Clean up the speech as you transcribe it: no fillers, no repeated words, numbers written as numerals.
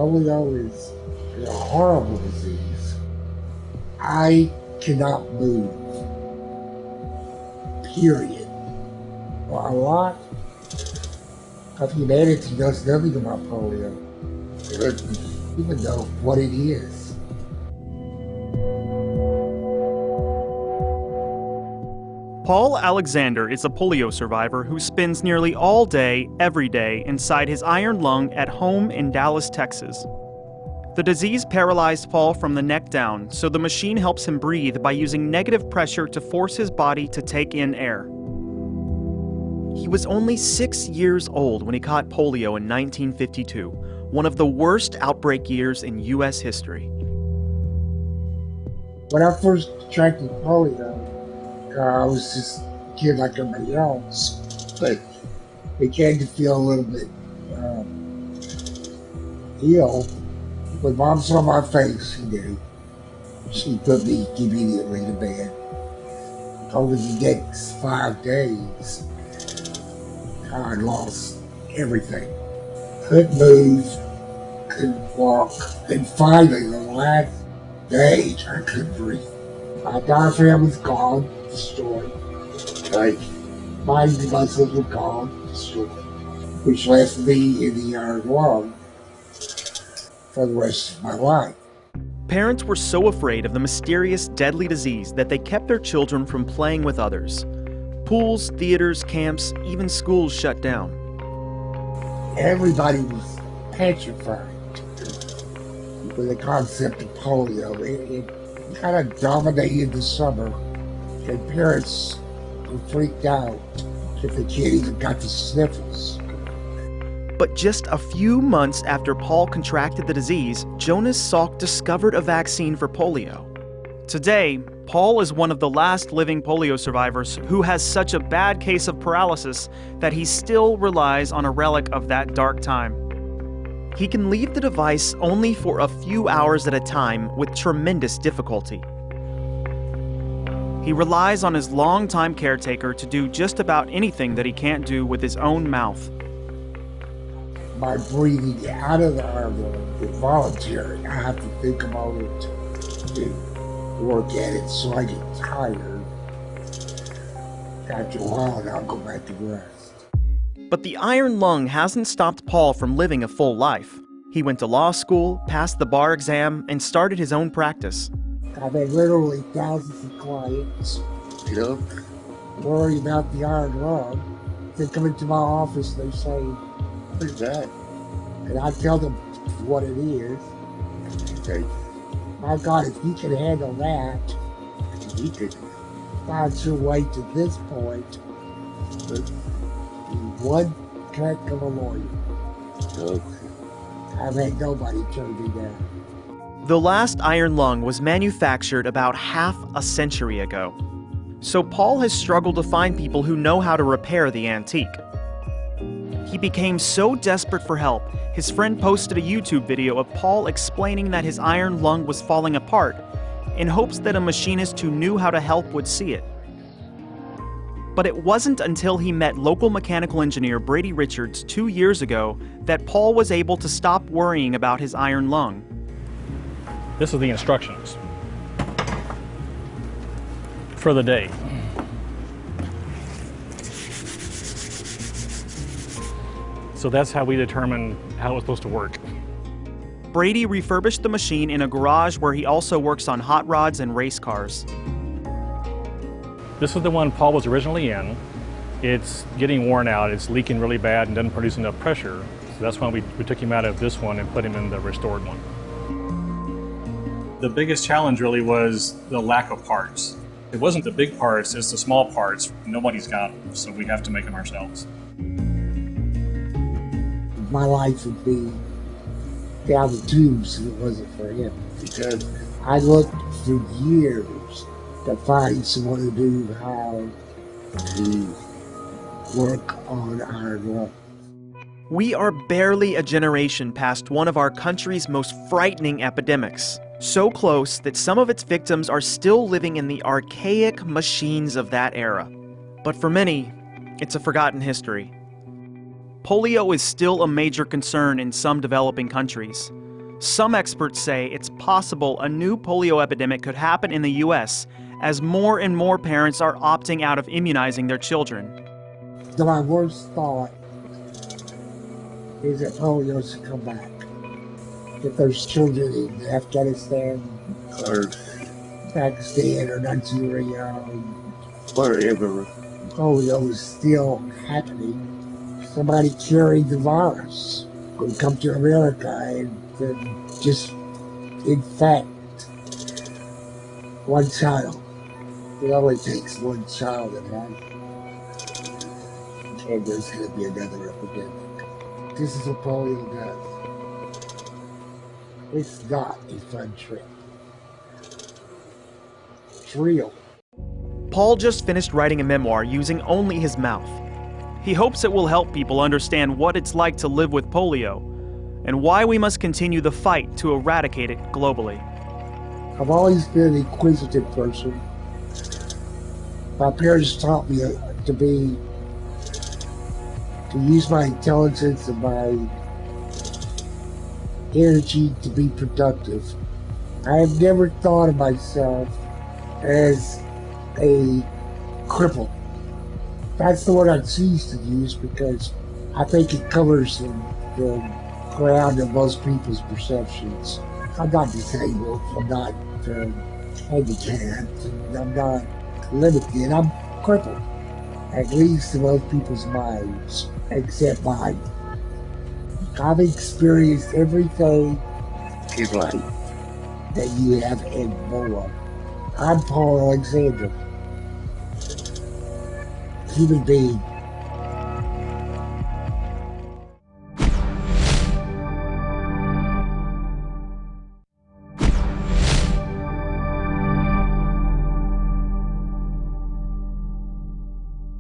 Polio is a horrible disease. I cannot move, period. Well, a lot of humanity knows nothing about polio. They don't even know what it is. Paul Alexander is a polio survivor who spends nearly all day, every day, inside his iron lung at home in Dallas, Texas. The disease paralyzed Paul from the neck down, so the machine helps him breathe by using negative pressure to force his body to take in air. He was only 6 years old when he caught polio in 1952, one of the worst outbreak years in U.S. history. When I first contracted polio, I was just a kid like everybody else, but began to feel a little bit ill. When Mom saw my face, she knew. She put me immediately to bed. Over the next 5 days, I lost everything. Couldn't move, couldn't walk, and finally, the last day, I couldn't breathe. My diaphragm was gone, destroyed. Like, my muscles were gone, destroyed. Which left me in the iron lung for the rest of my life. Parents were so afraid of the mysterious, deadly disease that they kept their children from playing with others. Pools, theaters, camps, even schools shut down. Everybody was petrified with the concept of polio. It kind of dominated the summer, and parents were freaked out if the kid even got the sniffles. But just a few months after Paul contracted the disease, Jonas Salk discovered a vaccine for polio. Today, Paul is one of the last living polio survivors who has such a bad case of paralysis that he still relies on a relic of that dark time. He can leave the device only for a few hours at a time with tremendous difficulty. He relies on his longtime caretaker to do just about anything that he can't do with his own mouth. By breathing out of the iron lung is voluntary. I have to think about it to work at it, so I get tired. After a while, and I'll go back to rest. But the iron lung hasn't stopped Paul from living a full life. He went to law school, passed the bar exam, and started his own practice. I've had literally thousands of clients, worry about the iron lung. They come into my office, they say, "What is that?" And I tell them what it is. Okay. My God, if you can handle that, you could find your way to this point. But one crack of a lawyer. Okay. I've had nobody turn me down. The last iron lung was manufactured about half a century ago. So Paul has struggled to find people who know how to repair the antique. He became so desperate for help, his friend posted a YouTube video of Paul explaining that his iron lung was falling apart in hopes that a machinist who knew how to help would see it. But it wasn't until he met local mechanical engineer Brady Richards 2 years ago that Paul was able to stop worrying about his iron lung. This is the instructions for the day. So that's how we determine how it's supposed to work. Brady refurbished the machine in a garage where he also works on hot rods and race cars. This is the one Paul was originally in. It's getting worn out, it's leaking really bad and doesn't produce enough pressure. So that's why we took him out of this one and put him in the restored one. The biggest challenge really was the lack of parts. It wasn't the big parts, it's the small parts. Nobody's got them, so we have to make them ourselves. My life would be down the tubes if it wasn't for him. Because I looked for years to find someone who knew how to work on iron lung. We are barely a generation past one of our country's most frightening epidemics. So close that some of its victims are still living in the archaic machines of that era. But for many, it's a forgotten history. Polio is still a major concern in some developing countries. Some experts say it's possible a new polio epidemic could happen in the U.S. as more and more parents are opting out of immunizing their children. So my worst thought is that polio should come back. If there's children in Afghanistan or Pakistan or Nigeria or wherever polio is still happening, somebody carried the virus would come to America and then just infect one child. It only takes one child in life, and there's going to be another epidemic. This is what polio does. It's not a fun trip. It's real. Paul just finished writing a memoir using only his mouth. He hopes it will help people understand what it's like to live with polio and why we must continue the fight to eradicate it globally. I've always been an inquisitive person. My parents taught me to use my intelligence and my energy to be productive. I have never thought of myself as a cripple. That's the word I choose to use because I think it covers the ground of most people's perceptions. I'm not disabled, I'm not handicapped, I'm not limited, I'm crippled. At least in most people's minds, except mine. I've experienced everything in life that you have and more. I'm Paul Alexander, human being.